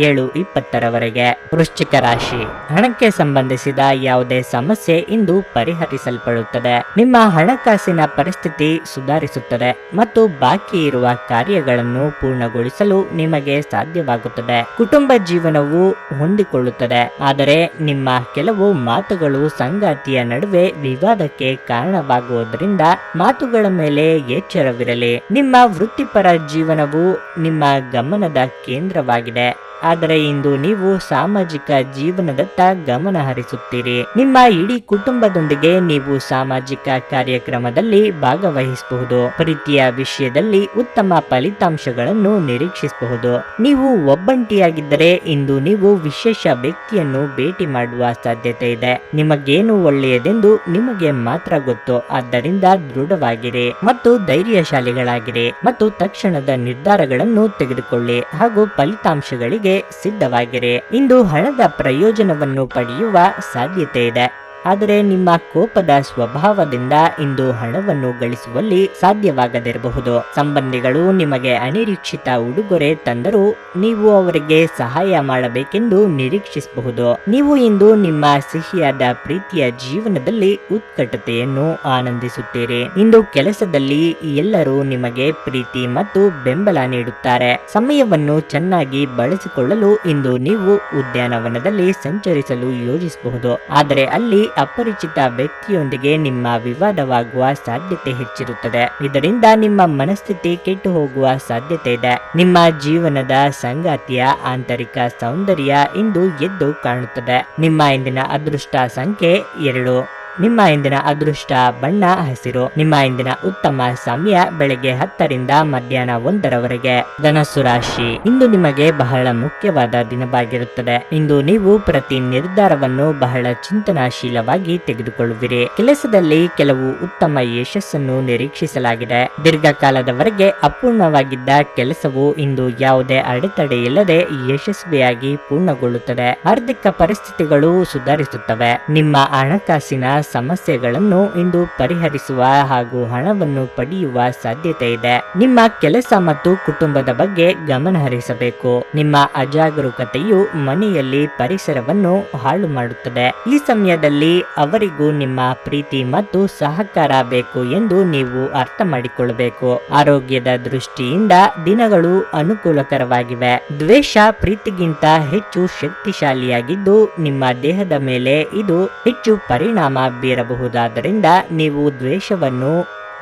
7:20 ವೃಶ್ಚಿಕ ರಾಶಿ, ಹಣಕ್ಕೆ ಸಂಬಂಧಿಸಿದ ಯಾವುದೇ ಸಮಸ್ಯೆ ಇಂದು ಪರಿಹರಿಸಲ್ಪಡುತ್ತದೆ. ನಿಮ್ಮ ಹಣಕಾಸಿನ ಪರಿಸ್ಥಿತಿ ಸುಧಾರಿಸುತ್ತದೆ ಮತ್ತು ಬಾಕಿ ಇರುವ ಕಾರ್ಯಗಳನ್ನು ಪೂರ್ಣಗೊಳಿಸಲು ನಿಮಗೆ ಸಾಧ್ಯವಾಗುತ್ತದೆ. ಕುಟುಂಬ ಜೀವನವು ಹೊಂದಿಕೊಳ್ಳುತ್ತದೆ, ಆದರೆ ನಿಮ್ಮ ಕೆಲವು ಮಾತುಗಳು ಸಂಗಾತಿಯ ನಡುವೆ ವಿವಾದಕ್ಕೆ ಕಾರಣವಾಗುವುದರಿಂದ ಮಾತುಗಳ ಮೇಲೆ ಎಚ್ಚರವಿರಲಿ. ನಿಮ್ಮ ವೃತ್ತಿಪರ ಜೀವನವು ನಿಮ್ಮ ಗಮನದ ಕೇಂದ್ರವಾಗಿದೆ ಆದರೆ ಇಂದು ನೀವು ಸಾಮಾಜಿಕ ಜೀವನದತ್ತ ಗಮನ ಹರಿಸುತ್ತೀರಿ. ನಿಮ್ಮ ಇಡೀ ಕುಟುಂಬದೊಂದಿಗೆ ನೀವು ಸಾಮಾಜಿಕ ಕಾರ್ಯಕ್ರಮದಲ್ಲಿ ಭಾಗವಹಿಸಬಹುದು. ಪ್ರೀತಿಯ ವಿಷಯದಲ್ಲಿ ಉತ್ತಮ ಫಲಿತಾಂಶಗಳನ್ನು ನಿರೀಕ್ಷಿಸಬಹುದು. ನೀವು ಒಬ್ಬಂಟಿಯಾಗಿದ್ದರೆ ಇಂದು ನೀವು ವಿಶೇಷ ವ್ಯಕ್ತಿಯನ್ನು ಭೇಟಿ ಮಾಡುವ ಸಾಧ್ಯತೆ ಇದೆ. ನಿಮಗೇನು ಒಳ್ಳೆಯದೆಂದು ನಿಮಗೆ ಮಾತ್ರ ಗೊತ್ತು. ಆದ್ದರಿಂದ ದೃಢವಾಗಿರಿ ಮತ್ತು ಧೈರ್ಯಶಾಲಿಗಳಾಗಿರಿ ಮತ್ತು ತಕ್ಷಣದ ನಿರ್ಧಾರಗಳನ್ನು ತೆಗೆದುಕೊಳ್ಳಿ ಹಾಗೂ ಫಲಿತಾಂಶಗಳಿಗೆ ಸಿದ್ಧವಾಗಿರಿ. ಇಂದು ಹಣದ ಪ್ರಯೋಜನವನ್ನು ಪಡೆಯುವ ಸಾಧ್ಯತೆ ಇದೆ, ಆದರೆ ನಿಮ್ಮ ಕೋಪದ ಸ್ವಭಾವದಿಂದ ಇಂದು ಹಣವನ್ನು ಗಳಿಸುವಲ್ಲಿ ಸಾಧ್ಯವಾಗದಿರಬಹುದು. ಸಂಬಂಧಿಗಳು ನಿಮಗೆ ಅನಿರೀಕ್ಷಿತ ಉಡುಗೊರೆ ತಂದರೂ ನೀವು ಅವರಿಗೆ ಸಹಾಯ ಮಾಡಬೇಕೆಂದು ನಿರೀಕ್ಷಿಸಬಹುದು. ನೀವು ಇಂದು ನಿಮ್ಮ ಸಿಹಿಯಾದ ಪ್ರೀತಿಯ ಜೀವನದಲ್ಲಿ ಉತ್ಕಟತೆಯನ್ನು ಆನಂದಿಸುತ್ತೀರಿ. ಇಂದು ಕೆಲಸದಲ್ಲಿ ಎಲ್ಲರೂ ನಿಮಗೆ ಪ್ರೀತಿ ಮತ್ತು ಬೆಂಬಲ ನೀಡುತ್ತಾರೆ. ಸಮಯವನ್ನು ಚೆನ್ನಾಗಿ ಬಳಸಿಕೊಳ್ಳಲು ಇಂದು ನೀವು ಉದ್ಯಾನವನದಲ್ಲಿ ಸಂಚರಿಸಲು ಯೋಜಿಸಬಹುದು, ಆದರೆ ಅಲ್ಲಿ ಅಪರಿಚಿತ ವ್ಯಕ್ತಿಯೊಂದಿಗೆ ನಿಮ್ಮ ವಿವಾದವಾಗುವ ಸಾಧ್ಯತೆ ಹೆಚ್ಚಿರುತ್ತದೆ. ಇದರಿಂದ ನಿಮ್ಮ ಮನಸ್ಥಿತಿ ಕೆಟ್ಟು ಹೋಗುವ ಸಾಧ್ಯತೆ ಇದೆ. ನಿಮ್ಮ ಜೀವನದ ಸಂಗಾತಿಯ ಆಂತರಿಕ ಸೌಂದರ್ಯ ಇಂದು ಎದ್ದು ಕಾಣುತ್ತದೆ. ನಿಮ್ಮ ಇಂದಿನ ಅದೃಷ್ಟ ಸಂಖ್ಯೆ 2. ನಿಮ್ಮ ಇಂದಿನ ಅದೃಷ್ಟ ಬಣ್ಣ ಹಸಿರು. ನಿಮ್ಮ ಇಂದಿನ ಉತ್ತಮ ಸಮಯ ಬೆಳಗ್ಗೆ 10 ರಿಂದ ಮಧ್ಯಾಹ್ನ 1 ರವರೆಗೆ. ಧನಸ್ಸು ರಾಶಿ, ಇಂದು ನಿಮಗೆ ಬಹಳ ಮುಖ್ಯವಾದ ದಿನವಾಗಿರುತ್ತದೆ. ಇಂದು ನೀವು ಪ್ರತಿ ನಿರ್ಧಾರವನ್ನು ಬಹಳ ಚಿಂತನಾಶೀಲವಾಗಿ ತೆಗೆದುಕೊಳ್ಳುವಿರಿ. ಕೆಲಸದಲ್ಲಿ ಕೆಲವು ಉತ್ತಮ ಯಶಸ್ಸನ್ನು ನಿರೀಕ್ಷಿಸಲಾಗಿದೆ. ದೀರ್ಘಕಾಲದವರೆಗೆ ಅಪೂರ್ಣವಾಗಿದ್ದ ಕೆಲಸವು ಇಂದು ಯಾವುದೇ ಅಡೆತಡೆ ಇಲ್ಲದೆ ಯಶಸ್ವಿಯಾಗಿ ಪೂರ್ಣಗೊಳ್ಳುತ್ತದೆ. ಆರ್ಥಿಕ ಪರಿಸ್ಥಿತಿಗಳು ಸುಧಾರಿಸುತ್ತವೆ. ನಿಮ್ಮ ಹಣಕಾಸಿನ ಸಮಸ್ಯೆಗಳನ್ನು ಇಂದು ಪರಿಹರಿಸುವ ಹಾಗೂ ಹಣವನ್ನು ಪಡೆಯುವ ಸಾಧ್ಯತೆ ಇದೆ. ನಿಮ್ಮ ಕೆಲಸ ಮತ್ತು ಕುಟುಂಬದ ಬಗ್ಗೆ ಗಮನ ಹರಿಸಬೇಕು. ನಿಮ್ಮ ಅಜಾಗರೂಕತೆಯು ಮನೆಯಲ್ಲಿ ಪರಿಸರವನ್ನು ಹಾಳು ಮಾಡುತ್ತದೆ. ಈ ಸಮಯದಲ್ಲಿ ಅವರಿಗೂ ನಿಮ್ಮ ಪ್ರೀತಿ ಮತ್ತು ಸಹಕಾರ ಬೇಕು ಎಂದು ನೀವು ಅರ್ಥ ಮಾಡಿಕೊಳ್ಳಬೇಕು. ಆರೋಗ್ಯದ ದೃಷ್ಟಿಯಿಂದ ದಿನಗಳು ಅನುಕೂಲಕರವಾಗಿವೆ. ದ್ವೇಷ ಪ್ರೀತಿಗಿಂತ ಹೆಚ್ಚು ಶಕ್ತಿಶಾಲಿಯಾಗಿದ್ದು ನಿಮ್ಮ ದೇಹದ ಮೇಲೆ ಇದು ಹೆಚ್ಚು ಪರಿಣಾಮ ಬೀರಬಹುದಾದ್ದರಿಂದ ನೀವು ದ್ವೇಷವನ್ನು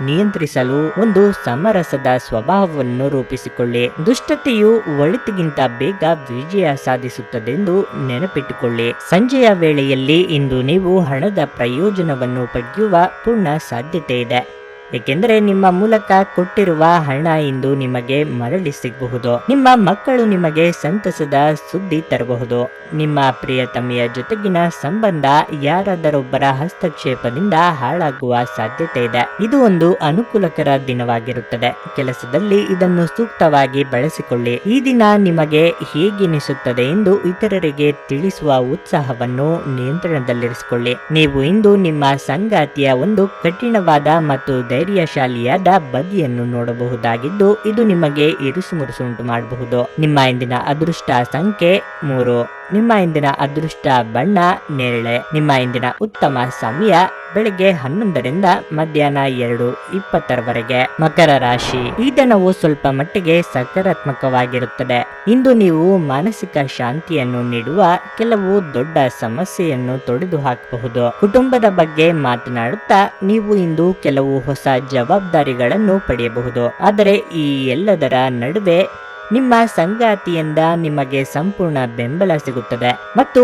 ನಿಯಂತ್ರಿಸಲು ಒಂದು ಸಮರಸದ ಸ್ವಭಾವವನ್ನು ರೂಪಿಸಿಕೊಳ್ಳಿ. ದುಷ್ಟತೆಯು ಒಳಿತಿಗಿಂತ ಬೇಗ ವಿಜಯ ಸಾಧಿಸುತ್ತದೆಂದು ನೆನಪಿಟ್ಟುಕೊಳ್ಳಿ. ಸಂಜೆಯ ವೇಳೆಯಲ್ಲಿ ಇಂದು ನೀವು ಹಣದ ಪ್ರಯೋಜನವನ್ನು ಪಡೆಯುವ ಪೂರ್ಣ ಸಾಧ್ಯತೆ ಇದೆ, ಏಕೆಂದರೆ ನಿಮ್ಮ ಮೂಲಕ ಕೊಟ್ಟಿರುವ ಹಣ ಇಂದು ನಿಮಗೆ ಮರಳಿ ಸಿಗಬಹುದು. ನಿಮ್ಮ ಮಕ್ಕಳು ನಿಮಗೆ ಸಂತಸದ ಸುದ್ದಿ ತರಬಹುದು. ನಿಮ್ಮ ಪ್ರಿಯತಮೆಯ ಜೊತೆಗಿನ ಸಂಬಂಧ ಯಾರಾದರೊಬ್ಬರ ಹಸ್ತಕ್ಷೇಪದಿಂದ ಹಾಳಾಗುವ ಸಾಧ್ಯತೆ ಇದೆ. ಇದು ಒಂದು ಅನುಕೂಲಕರ ದಿನವಾಗಿರುತ್ತದೆ. ಕೆಲಸದಲ್ಲಿ ಇದನ್ನು ಸೂಕ್ತವಾಗಿ ಬಳಸಿಕೊಳ್ಳಿ. ಈ ದಿನ ನಿಮಗೆ ಹೇಗೆನಿಸುತ್ತದೆ ಎಂದು ಇತರರಿಗೆ ತಿಳಿಸುವ ಉತ್ಸಾಹವನ್ನು ನಿಯಂತ್ರಣದಲ್ಲಿರಿಸಿಕೊಳ್ಳಿ. ನೀವು ಇಂದು ನಿಮ್ಮ ಸಂಗಾತಿಯ ಒಂದು ಕಠಿಣವಾದ ಮತ್ತು ಧೈರ್ಯಶಾಲಿಯಾದ ಬದಿಯನ್ನು ನೋಡಬಹುದಾಗಿದ್ದು ಇದು ನಿಮಗೆ ಇರುಸುಮುರುಸು ಉಂಟು ಮಾಡಬಹುದು. ನಿಮ್ಮ ಇಂದಿನ ಅದೃಷ್ಟ ಸಂಖ್ಯೆ 3. ನಿಮ್ಮ ಇಂದಿನ ಅದೃಷ್ಟ ಬಣ್ಣ ನೇರಳೆ. ನಿಮ್ಮ ಇಂದಿನ ಉತ್ತಮ ಸಮಯ ಬೆಳಗ್ಗೆ 11 ರಿಂದ ಮಧ್ಯಾಹ್ನ 2:20 ರವರೆಗೆ. ಮಕರ ರಾಶಿ, ಈ ದಿನವು ಸ್ವಲ್ಪ ಮಟ್ಟಿಗೆ ಸಕಾರಾತ್ಮಕವಾಗಿರುತ್ತದೆ. ಇಂದು ನೀವು ಮಾನಸಿಕ ಶಾಂತಿಯನ್ನು ನೀಡುವ ಕೆಲವು ದೊಡ್ಡ ಸಮಸ್ಯೆಯನ್ನು ತೊಡೆದು ಹಾಕಬಹುದು. ಕುಟುಂಬದ ಬಗ್ಗೆ ಮಾತನಾಡುತ್ತಾ ನೀವು ಇಂದು ಕೆಲವು ಹೊಸ ಜವಾಬ್ದಾರಿಗಳನ್ನು ಪಡೆಯಬಹುದು. ಆದರೆ ಈ ಎಲ್ಲದರ ನಡುವೆ ನಿಮ್ಮ ಸಂಗಾತಿಯಿಂದ ನಿಮಗೆ ಸಂಪೂರ್ಣ ಬೆಂಬಲ ಸಿಗುತ್ತದೆ ಮತ್ತು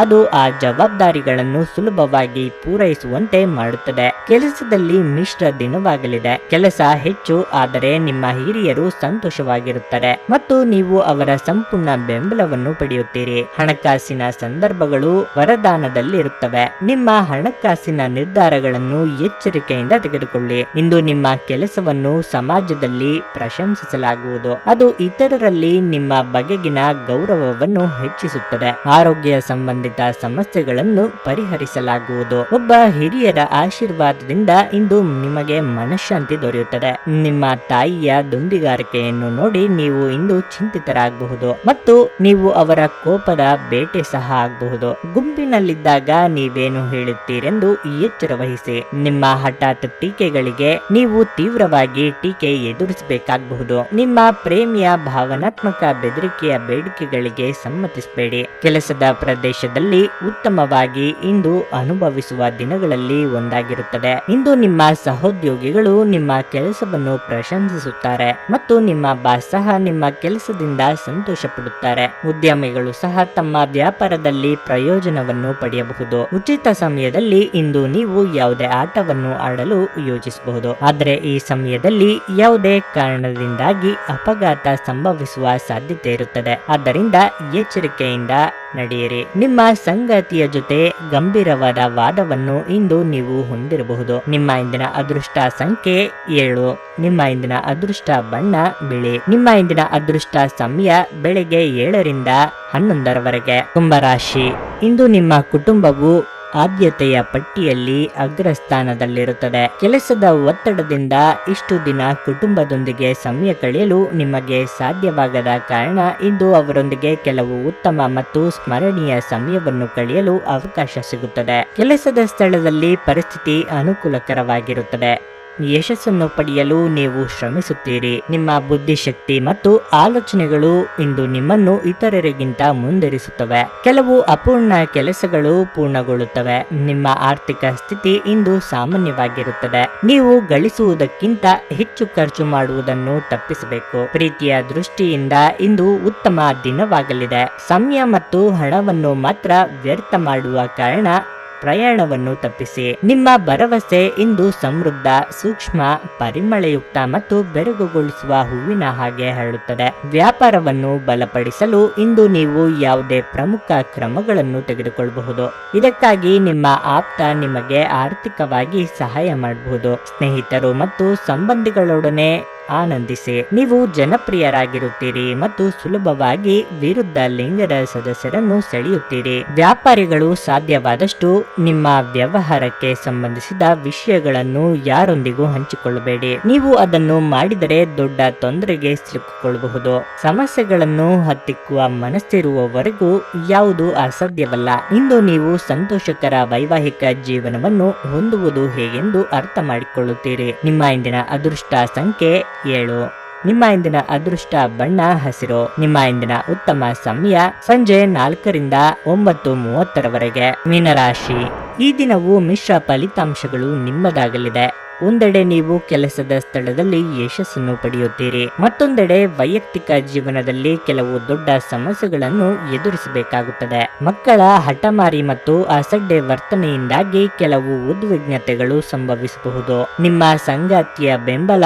ಅದು ಆ ಜವಾಬ್ದಾರಿಗಳನ್ನು ಸುಲಭವಾಗಿ ಪೂರೈಸುವಂತೆ ಮಾಡುತ್ತದೆ. ಕೆಲಸದಲ್ಲಿ ಮಿಶ್ರ ದಿನವಾಗಲಿದೆ. ಕೆಲಸ ಹೆಚ್ಚು, ಆದರೆ ನಿಮ್ಮ ಹಿರಿಯರು ಸಂತೋಷವಾಗಿರುತ್ತಾರೆ ಮತ್ತು ನೀವು ಅವರ ಸಂಪೂರ್ಣ ಬೆಂಬಲವನ್ನು ಪಡೆಯುತ್ತೀರಿ. ಹಣಕಾಸಿನ ಸಂದರ್ಭಗಳು ವರದಾನದಲ್ಲಿರುತ್ತವೆ. ನಿಮ್ಮ ಹಣಕಾಸಿನ ನಿರ್ಧಾರಗಳನ್ನು ಎಚ್ಚರಿಕೆಯಿಂದ ತೆಗೆದುಕೊಳ್ಳಿ. ಇಂದು ನಿಮ್ಮ ಕೆಲಸವನ್ನು ಸಮಾಜದಲ್ಲಿ ಪ್ರಶಂಸಿಸಲಾಗುವುದು. ಅದು ಇತರರಲ್ಲಿ ನಿಮ್ಮ ಬಗೆಗಿನ ಗೌರವವನ್ನು ಹೆಚ್ಚಿಸುತ್ತದೆ. ಆರೋಗ್ಯ ಸಂಬಂಧ ಸಮಸ್ಯೆಗಳನ್ನು ಪರಿಹರಿಸಲಾಗುವುದು. ಒಬ್ಬ ಹಿರಿಯರ ಆಶೀರ್ವಾದದಿಂದ ಇಂದು ನಿಮಗೆ ಮನಃಶಾಂತಿ ದೊರೆಯುತ್ತದೆ. ನಿಮ್ಮ ತಾಯಿಯ ದುಂಬಿಗಾರಿಕೆಯನ್ನು ನೋಡಿ ನೀವು ಇಂದು ಚಿಂತಿತರಾಗಬಹುದು ಮತ್ತು ನೀವು ಅವರ ಕೋಪದ ಬೇಟೆ ಸಹ ಆಗಬಹುದು. ಗುಂಪಿನಲ್ಲಿದ್ದಾಗ ನೀವೇನು ಹೇಳುತ್ತೀರೆಂದು ಎಚ್ಚರ ವಹಿಸಿ. ನಿಮ್ಮ ಹಠಾತ್ ಟೀಕೆಗಳಿಗೆ ನೀವು ತೀವ್ರವಾಗಿ ಟೀಕೆ ಎದುರಿಸಬೇಕಾಗಬಹುದು. ನಿಮ್ಮ ಪ್ರೇಮಿಯ ಭಾವನಾತ್ಮಕ ಬೆದರಿಕೆಯ ಬೇಡಿಕೆಗಳಿಗೆ ಸಮ್ಮತಿಸಬೇಡಿ. ಕೆಲಸದ ಪ್ರದೇಶದಲ್ಲಿ ಸಮಯದಲ್ಲಿ ಉತ್ತಮವಾಗಿ ಇಂದು ಅನುಭವಿಸುವ ದಿನಗಳಲ್ಲಿ ಒಂದಾಗಿರುತ್ತದೆ. ಇಂದು ನಿಮ್ಮ ಸಹೋದ್ಯೋಗಿಗಳು ನಿಮ್ಮ ಕೆಲಸವನ್ನು ಪ್ರಶಂಸಿಸುತ್ತಾರೆ ಮತ್ತು ನಿಮ್ಮ ಬಾಸ್ ಸಹ ನಿಮ್ಮ ಕೆಲಸದಿಂದ ಸಂತೋಷ ಪಡುತ್ತಾರೆ. ಉದ್ಯಮಿಗಳು ಸಹ ತಮ್ಮ ವ್ಯಾಪಾರದಲ್ಲಿ ಪ್ರಯೋಜನವನ್ನು ಪಡೆಯಬಹುದು. ಉಚಿತ ಸಮಯದಲ್ಲಿ ಇಂದು ನೀವು ಯಾವುದೇ ಆಟವನ್ನು ಆಡಲು ಯೋಚಿಸಬಹುದು, ಆದರೆ ಈ ಸಮಯದಲ್ಲಿ ಯಾವುದೇ ಕಾರಣದಿಂದಾಗಿ ಅಪಘಾತ ಸಂಭವಿಸುವ ಸಾಧ್ಯತೆ ಇರುತ್ತದೆ. ಆದ್ದರಿಂದ ಎಚ್ಚರಿಕೆಯಿಂದ ನಡೆಯಿರಿ. ನಿಮ್ಮ ಸಂಗಾತಿಯ ಜೊತೆ ಗಂಭೀರವಾದ ವಾದವನ್ನು ಇಂದು ನೀವು ಹೊಂದಿರಬಹುದು. ನಿಮ್ಮ ಇಂದಿನ ಅದೃಷ್ಟ ಸಂಖ್ಯೆ 7. ನಿಮ್ಮ ಇಂದಿನ ಅದೃಷ್ಟ ಬಣ್ಣ ಬಿಳಿ. ನಿಮ್ಮ ಇಂದಿನ ಅದೃಷ್ಟ ಸಮಯ ಬೆಳಗ್ಗೆ 7 ರಿಂದ 11 ಕುಂಭರಾಶಿ. ಇಂದು ನಿಮ್ಮ ಕುಟುಂಬವು ಆದ್ಯತೆಯ ಪಟ್ಟಿಯಲ್ಲಿ ಅಗ್ರಸ್ಥಾನದಲ್ಲಿರುತ್ತದೆ. ಕೆಲಸದ ಒತ್ತಡದಿಂದ ಇಷ್ಟು ದಿನ ಕುಟುಂಬದೊಂದಿಗೆ ಸಮಯ ಕಳೆಯಲು ನಿಮಗೆ ಸಾಧ್ಯವಾಗದ ಕಾರಣ ಇಂದು ಅವರೊಂದಿಗೆ ಕೆಲವು ಉತ್ತಮ ಮತ್ತು ಸ್ಮರಣೀಯ ಸಮಯವನ್ನು ಕಳೆಯಲು ಅವಕಾಶ ಸಿಗುತ್ತದೆ. ಕೆಲಸದ ಸ್ಥಳದಲ್ಲಿ ಪರಿಸ್ಥಿತಿ ಅನುಕೂಲಕರವಾಗಿರುತ್ತದೆ. ಯಶಸ್ಸನ್ನು ಪಡೆಯಲು ನೀವು ಶ್ರಮಿಸುತ್ತೀರಿ. ನಿಮ್ಮ ಬುದ್ಧಿಶಕ್ತಿ ಮತ್ತು ಆಲೋಚನೆಗಳು ಇಂದು ನಿಮ್ಮನ್ನು ಇತರರಿಗಿಂತ ಮುಂದಿರಿಸುತ್ತವೆ. ಕೆಲವು ಅಪೂರ್ಣ ಕೆಲಸಗಳು ಪೂರ್ಣಗೊಳ್ಳುತ್ತವೆ. ನಿಮ್ಮ ಆರ್ಥಿಕ ಸ್ಥಿತಿ ಇಂದು ಸಾಮಾನ್ಯವಾಗಿರುತ್ತದೆ. ನೀವು ಗಳಿಸುವುದಕ್ಕಿಂತ ಹೆಚ್ಚು ಖರ್ಚು ಮಾಡುವುದನ್ನು ತಪ್ಪಿಸಬೇಕು. ಪ್ರೀತಿಯ ದೃಷ್ಟಿಯಿಂದ ಇಂದು ಉತ್ತಮ ದಿನವಾಗಲಿದೆ. ಸಮಯ ಮತ್ತು ಹಣವನ್ನು ಮಾತ್ರ ವ್ಯರ್ಥ ಮಾಡುವ ಕಾರಣ ಪ್ರಯಾಣವನ್ನು ತಪ್ಪಿಸಿ. ನಿಮ್ಮ ಭರವಸೆ ಇಂದು ಸಮೃದ್ಧ, ಸೂಕ್ಷ್ಮ, ಪರಿಮಳಯುಕ್ತ ಮತ್ತು ಬೆರಗುಗೊಳಿಸುವ ಹೂವಿನ ಹಾಗೆ ಹರಡುತ್ತದೆ. ವ್ಯಾಪಾರವನ್ನು ಬಲಪಡಿಸಲು ಇಂದು ನೀವು ಯಾವುದೇ ಪ್ರಮುಖ ಕ್ರಮಗಳನ್ನು ತೆಗೆದುಕೊಳ್ಳಬಹುದು. ಇದಕ್ಕಾಗಿ ನಿಮ್ಮ ಆಪ್ತ ನಿಮಗೆ ಆರ್ಥಿಕವಾಗಿ ಸಹಾಯ ಮಾಡಬಹುದು. ಸ್ನೇಹಿತರು ಮತ್ತು ಸಂಬಂಧಿಗಳೊಡನೆ ಆನಂದಿಸಿ. ನೀವು ಜನಪ್ರಿಯರಾಗಿರುತ್ತೀರಿ ಮತ್ತು ಸುಲಭವಾಗಿ ವಿರುದ್ಧ ಲಿಂಗದ ಸದಸ್ಯರನ್ನು ಸೆಳೆಯುತ್ತೀರಿ. ವ್ಯಾಪಾರಿಗಳು ಸಾಧ್ಯವಾದಷ್ಟು ನಿಮ್ಮ ವ್ಯವಹಾರಕ್ಕೆ ಸಂಬಂಧಿಸಿದ ವಿಷಯಗಳನ್ನು ಯಾರೊಂದಿಗೂ ಹಂಚಿಕೊಳ್ಳಬೇಡಿ. ನೀವು ಅದನ್ನು ಮಾಡಿದರೆ ದೊಡ್ಡ ತೊಂದರೆಗೆ ಸಿಲುಕಿಕೊಳ್ಳಬಹುದು. ಸಮಸ್ಯೆಗಳನ್ನು ಹತ್ತಿಕ್ಕುವ ಮನಸ್ಸಿರುವವರೆಗೂ ಯಾವುದು ಅಸಾಧ್ಯವಲ್ಲ. ಇಂದು ನೀವು ಸಂತೋಷಕರ ವೈವಾಹಿಕ ಜೀವನವನ್ನು ಹೊಂದುವುದು ಹೇಗೆಂದು ಅರ್ಥ ಮಾಡಿಕೊಳ್ಳುತ್ತೀರಿ. ನಿಮ್ಮ ಇಂದಿನ ಅದೃಷ್ಟ ಸಂಖ್ಯೆ 7. ನಿಮ್ಮ ಇಂದಿನ ಅದೃಷ್ಟ ಬಣ್ಣ ಹಸಿರು. ನಿಮ್ಮ ಇಂದಿನ ಉತ್ತಮ ಸಮಯ ಸಂಜೆ 4 ರಿಂದ 9:30 ಮೀನರಾಶಿ. ಈ ದಿನವು ಮಿಶ್ರ ಫಲಿತಾಂಶಗಳು ನಿಮ್ಮದಾಗಲಿದೆ. ಒಂದೆಡೆ ನೀವು ಕೆಲಸದ ಸ್ಥಳದಲ್ಲಿ ಯಶಸ್ಸನ್ನು ಪಡೆಯುತ್ತೀರಿ, ಮತ್ತೊಂದೆಡೆ ವೈಯಕ್ತಿಕ ಜೀವನದಲ್ಲಿ ಕೆಲವು ದೊಡ್ಡ ಸಮಸ್ಯೆಗಳನ್ನು ಎದುರಿಸಬೇಕಾಗುತ್ತದೆ. ಮಕ್ಕಳ ಹಠಮಾರಿ ಮತ್ತು ಅಸಡ್ಡೆ ವರ್ತನೆಯಿಂದಾಗಿ ಕೆಲವು ಉದ್ವಿಗ್ನತೆಗಳು ಸಂಭವಿಸಬಹುದು. ನಿಮ್ಮ ಸಂಗಾತಿಯ ಬೆಂಬಲ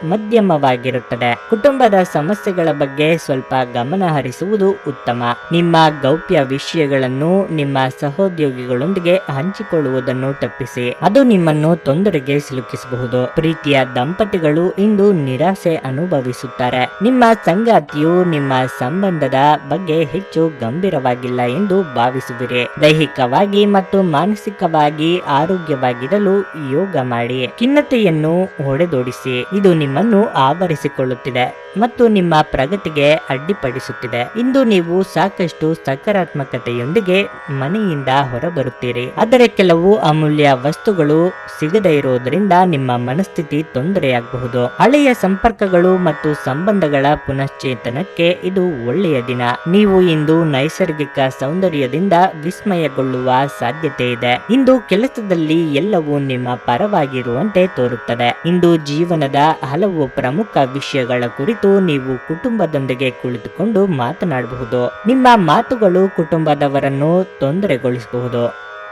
ಮಧ್ಯಮವಾಗಿರುತ್ತದೆ. ಕುಟುಂಬದ ಸಮಸ್ಯೆಗಳ ಬಗ್ಗೆ ಸ್ವಲ್ಪ ಗಮನ ಹರಿಸುವುದು ಉತ್ತಮ. ನಿಮ್ಮ ಗೌಪ್ಯ ವಿಷಯಗಳನ್ನು ನಿಮ್ಮ ಸಹೋದ್ಯೋಗಿಗಳೊಂದಿಗೆ ಹಂಚಿಕೊಳ್ಳುವುದನ್ನು ತಪ್ಪಿಸಿ, ಅದು ನಿಮ್ಮನ್ನು ತೊಂದರೆಗೆ ಸಿಲುಕಿಸಬಹುದು. ಪ್ರೀತಿಯ ದಂಪತಿಗಳು ಇಂದು ನಿರಾಸೆ ಅನುಭವಿಸುತ್ತಾರೆ. ನಿಮ್ಮ ಸಂಗಾತಿಯು ನಿಮ್ಮ ಸಂಬಂಧದ ಬಗ್ಗೆ ಹೆಚ್ಚು ಗಂಭೀರವಾಗಿಲ್ಲ ಎಂದು ಭಾವಿಸುವಿರಿ. ದೈಹಿಕವಾಗಿ ಮತ್ತು ಮಾನಸಿಕವಾಗಿ ಆರೋಗ್ಯವಾಗಿರಲು ಯೋಗ ಮಾಡಿ. ಖಿನ್ನತೆಯನ್ನು ಹೊಡೆದೋಡಿಸಿ. ಇದು ನಿಮ್ಮನ್ನು ಆವರಿಸಿಕೊಳ್ಳುತ್ತಿದೆ ಮತ್ತು ನಿಮ್ಮ ಪ್ರಗತಿಗೆ ಅಡ್ಡಿಪಡಿಸುತ್ತಿದೆ. ಇಂದು ನೀವು ಸಾಕಷ್ಟು ಸಕಾರಾತ್ಮಕತೆಯೊಂದಿಗೆ ಮನೆಯಿಂದ ಹೊರಬರುತ್ತೀರಿ, ಆದರೆ ಕೆಲವು ಅಮೂಲ್ಯ ವಸ್ತುಗಳು ಸಿಗದೇ ಇರುವುದರಿಂದ ನಿಮ್ಮ ಮನಸ್ಥಿತಿ ತೊಂದರೆಯಾಗಬಹುದು. ಹಳೆಯ ಸಂಪರ್ಕಗಳು ಮತ್ತು ಸಂಬಂಧಗಳ ಪುನಶ್ಚೇತನಕ್ಕೆ ಇದು ಒಳ್ಳೆಯ ದಿನ. ನೀವು ಇಂದು ನೈಸರ್ಗಿಕ ಸೌಂದರ್ಯದಿಂದ ವಿಸ್ಮಯಗೊಳ್ಳುವ ಸಾಧ್ಯತೆ ಇದೆ. ಇಂದು ಕೆಲಸದಲ್ಲಿ ಎಲ್ಲವೂ ನಿಮ್ಮ ಪರವಾಗಿರುವಂತೆ ತೋರುತ್ತದೆ. ಇಂದು ಜೀವನದ ಹಲವು ಪ್ರಮುಖ ವಿಷಯಗಳ ಕುರಿತು ನೀವು ಕುಟುಂಬದೊಂದಿಗೆ ಕುಳಿತುಕೊಂಡು ಮಾತನಾಡಬಹುದು. ನಿಮ್ಮ ಮಾತುಗಳು ಕುಟುಂಬದವರನ್ನು ತೊಂದರೆಗೊಳಿಸಬಹುದು,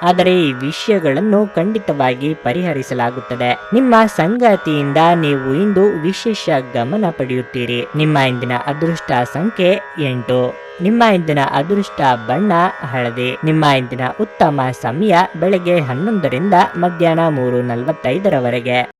ಆದರೆ ಈ ವಿಷಯಗಳನ್ನು ಖಂಡಿತವಾಗಿ ಪರಿಹರಿಸಲಾಗುತ್ತದೆ. ನಿಮ್ಮ ಸಂಗಾತಿಯಿಂದ ನೀವು ಇಂದು ವಿಶೇಷ ಗಮನ ಪಡೆಯುತ್ತೀರಿ. ನಿಮ್ಮ ಇಂದಿನ ಅದೃಷ್ಟ ಸಂಖ್ಯೆ 8. ನಿಮ್ಮ ಇಂದಿನ ಅದೃಷ್ಟ ಬಣ್ಣ ಹಳದಿ. ನಿಮ್ಮ ಇಂದಿನ ಉತ್ತಮ ಸಮಯ ಬೆಳಗ್ಗೆ 11 ರಿಂದ ಮಧ್ಯಾಹ್ನ 3:45